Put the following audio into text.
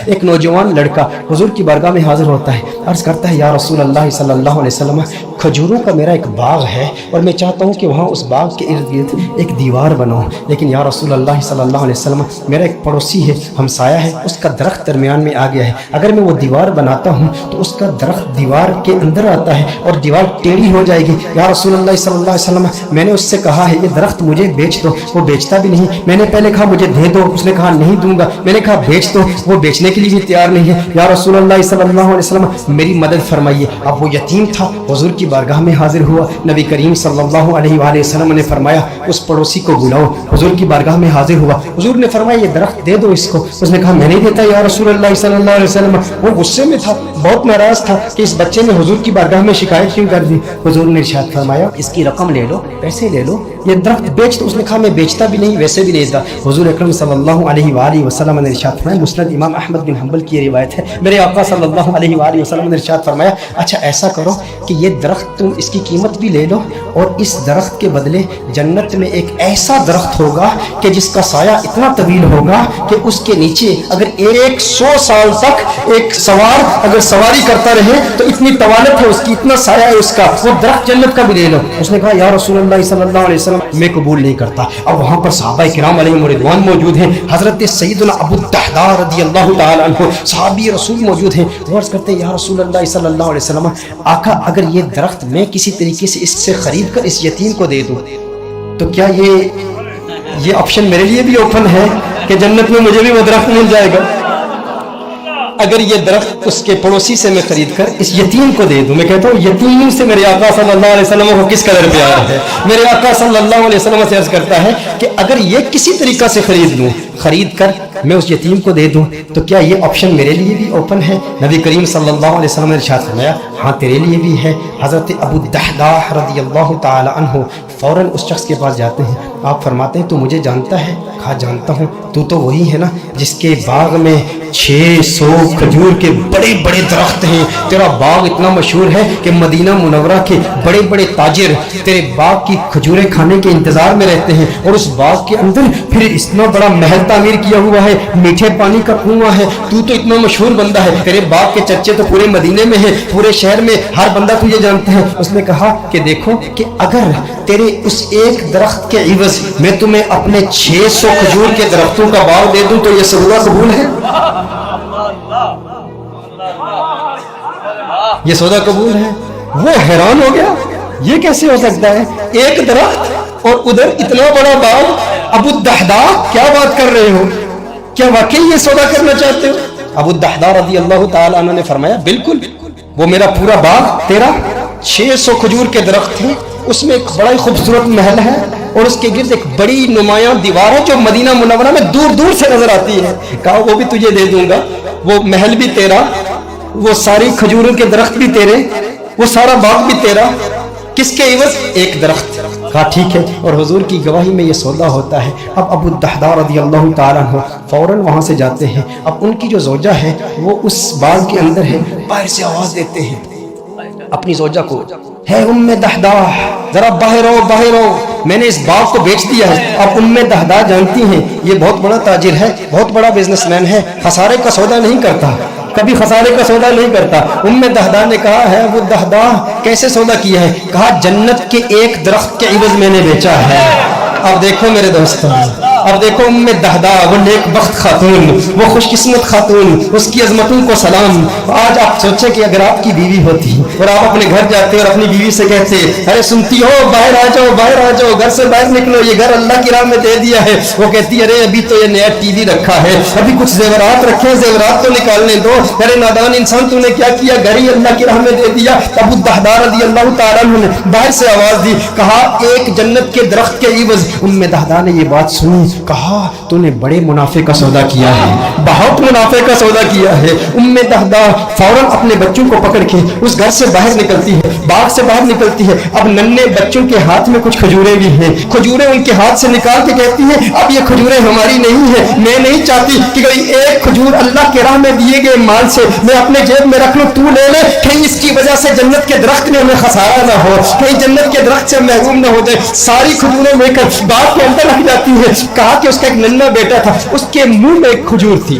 ایک نوجوان لڑکا حضور کی بارگاہ میں حاضر ہوتا ہے، عرض کرتا ہے یا رسول اللہ صلی اللہ علیہ وسلم، کھجوروں کا میرا ایک باغ ہے اور میں چاہتا ہوں کہ وہاں اس باغ کے ارد گرد ایک دیوار بناؤں، لیکن یا رسول اللہ صلی اللہ علیہ وسلم میرا ایک پڑوسی ہے، ہمسایہ ہے، اس کا درخت درمیان میں آ گیا ہے، اگر میں وہ دیوار بناتا ہوں تو اس کا درخت دیوار کے اندر آتا ہے اور دیوار ٹیڑھی ہو جائے گی، یا رسول اللہ صلی اللہ علیہ وسلم میں نے اس سے کہا ہے یہ درخت مجھے بیچ دو، وہ بیچتا بھی نہیں، میں نے پہلے کہا مجھے دے دو، اس نے کہا نہیں دوں گا، میں نے کہا بیچ دو، وہ بیچنے کے لیے بھی تیار نہیں ہے، یا رسول اللہ صلی اللہ علیہ وسلم میری مدد فرمائیے۔ اب وہ یتیم تھا، حضور کی بارگاہ میں حاضر ہوا، نبی کریم صلی اللہ علیہ وآلہ وسلم نے فرمایا اس پڑوسی کو بلاؤ، حضور کی بارگاہ میں حاضر ہوا، حضور نے فرمایا یہ درخت دے دو اس کو، اس نے کہا میں نہیں دیتا یا رسول اللہ صلی اللہ علیہ وسلم، وہ غصے میں تھا، بہت ناراض تھا کہ اس بچے نے حضور کی بارگاہ میں شکایت کیوں کر دی، حضور نے ارشاد فرمایا اس کی رقم لے لو، پیسے لے لو، یہ درخت بیچ دو، اس نے کہا میں بیچتا بھی نہیں ویسے بھی نہیں دیتا، حضور اکرم صلی اللہ علیہ وآلہ وسلم نے ارشاد فرمایا، مسند امام احمد بن حنبل کی روایت ہے، میرے آقا صلی اللہ علیہ وآلہ وسلم نے ارشاد فرمایا اچھا ایسا کرو کہ یہ درخت تم اس کی قیمت بھی لے لو اور اس درخت کے بدلے جنت میں ایک ایسا درخت ہوگا کہ جس کا سایہ اتنا طویل ہوگا کہ اس کے نیچے اگر 100 سال تک ایک سوار اگر سواری کرتا رہے تو اتنی طوالت ہے اس کی، اتنا سایہ ہے اس کا، وہ درخت جنت کا بھی لے لو۔ اس نے کہا یا رسول اللہ صلی اللہ علیہ وسلم میں قبول نہیں کرتا۔ اب وہاں پر صحابہ کرام علیہم رضوان موجود ہیں، حضرت سیدنا ابو الدحداء رضی اللہ تعالیٰ عنہ صحابی رسول موجود ہیں، وہ عرض کرتے ہیں یا رسول اللہ صلی اللہ علیہ وسلم آقا اگر یہ درخت میں کسی طریقے سے اس سے خرید کر اس یتیم کو دے دوں تو کیا یہ آپشن میرے لیے بھی اوپن ہے کہ جنت میں مجھے بھی وہ درخت مل جائے گا؟ اگر یہ درخت اس کے پڑوسی سے میں خرید کر اس یتیم کو دے دوں، میں کہتا ہوں یتیم سے میرے آقا صلی اللہ علیہ وسلم کو کس قدر پیار ہے، میرے آقا صلی اللہ علیہ وسلم سے عرض کرتا ہے کہ اگر یہ کسی طریقہ سے خرید کر میں اس یتیم کو دے دوں تو کیا یہ آپشن میرے لیے بھی اوپن ہے؟ نبی کریم صلی اللہ علیہ وسلم نے ارشاد فرمایا ہاں تیرے لیے بھی ہے۔ حضرت ابو الدحداء رضی اللہ تعالی عنہ فوراً اس شخص کے پاس جاتے ہیں، آپ فرماتے ہیں تو مجھے جانتا ہے؟ کہا جانتا ہوں، تو وہی ہے نا جس کے باغ میں 600 کھجور کے بڑے بڑے درخت ہیں، تیرا باغ اتنا مشہور ہے کہ مدینہ منورہ کے بڑے بڑے تاجر تیرے باغ کی کھجوریں کھانے کے انتظار میں رہتے ہیں، اور اس باغ کے اندر پھر اتنا بڑا محل تعمیر کیا ہوا ہے، میٹھے پانی کا کنواں ہے، تو اتنا مشہور بندہ ہے، تیرے باغ کے چرچے تو پورے مدینے میں ہیں، پورے شہر میں ہر بندہ تجھے جانتا ہے۔ اس نے کہا کہ دیکھو کہ اگر تیرے اس ایک درخت کے عوض میں تمہیں اپنے 600 کھجور کے درختوں کا باغ دے دوں تو یہ سودا قبول ہے؟ یہ سودا قبول ہے؟ وہ حیران ہو گیا، یہ کیسے ہو سکتا ہے؟ ایک درخت اور ادھر اتنا بڑا باغ، ابو الدحداء کیا بات کر رہے ہو؟ کیا واقعی یہ سودا کرنا چاہتے ہو؟ ابو الدحداء رضی اللہ تعالی عنہ نے فرمایا بالکل، وہ میرا پورا باغ تیرا، 600 کھجور کے درخت ہیں، اس میں ایک بڑا ہی خوبصورت محل ہے اور اس کے گرد ایک بڑی نمایاں دیوار ہے جو مدینہ منورہ میں دور دور سے نظر آتی ہے۔ کہا وہ بھی تجھے دے دوں گا، وہ محل بھی تیرا، وہ ساری کھجوروں کے درخت بھی تیرے، وہ سارا باغ بھی تیرا، کس کے عوض؟ ایک درخت۔ کہا ٹھیک ہے، اور حضور کی گواہی میں یہ سودا ہوتا ہے۔ اب ابو الدحداء رضی اللہ تعالیٰ عنہ فوراً وہاں سے جاتے ہیں، اب ان کی جو زوجہ ہے وہ اس باغ کے اندر ہے، باہر سے آواز دیتے ہیں اپنی زوجہ کو، ہے ام دحداء ذرا باہر آؤ باہر آؤ، میں نے اس باغ کو بیچ دیا ہے۔ اب ام دحداء جانتی ہیں یہ بہت بڑا تاجر ہے، بہت بڑا بزنس مین ہے، خسارے کا سودا نہیں کرتا، کبھی خسارے کا سودا نہیں کرتا۔ ام دحداء نے کہا ہے وہ دحداء کیسے سودا کیا ہے؟ کہا جنت کے ایک درخت کے عوض میں نے بیچا ہے۔ اب دیکھو میرے دوستوں، اب دیکھو ام دحداء، وہ نیک بخت خاتون، وہ خوش قسمت خاتون، اس کی عظمتوں کو سلام۔ آج آپ سوچیں کہ اگر آپ کی بیوی ہوتی اور آپ اپنے گھر جاتے اور اپنی بیوی سے کہتے ارے سنتی ہو باہر آ جاؤ باہر آ جاؤ، گھر سے باہر نکلو، یہ گھر اللہ کی راہ میں دے دیا ہے، وہ کہتی ارے ابھی تو یہ نیا ٹی وی رکھا ہے، ابھی کچھ زیورات رکھے ہیں، زیورات تو نکالنے دو، ارے نادان انسان تو نے کیا کیا، گھر ہی اللہ کی راہ میں دے دیا۔ ابو الدحداء رضی اللہ تعالیٰ عنہ نے باہر سے آواز دی، کہا ایک جنت کے درخت کے عوض۔ ام دحداء نے یہ بات سنی، کہا تو نے بڑے منافع کا سودا کیا ہے، بہت منافع کا سودا کیا ہے۔ ام دحداء فوراً اپنے بچوں کو پکڑ کے اس گھر سے باہر نکلتی ہے، باغ سے باہر نکلتی ہے۔ اب ننھے بچوں کے ہاتھ میں کچھ کھجوریں بھی ہیں، کھجوریں ان کے ہاتھ سے نکال کے کہتی ہیں اب یہ کھجوریں ہماری نہیں ہیں، میں نہیں چاہتی کہ کوئی ایک کھجور اللہ کے راہ میں دیے گئے مال سے میں اپنے جیب میں رکھ لوں، تو لے لے، کہیں اس کی وجہ سے جنت کے درخت میں ہمیں خسارہ نہ ہو، کہیں جنت کے درخت سے محروم نہ ہو جائے۔ ساری کھجوریں لے کر باغ کے اندر رکھ جاتی ہے۔ کہا کہ اس کا ایک ننھا بیٹا تھا، اس کے منہ میں ایک کھجور تھی،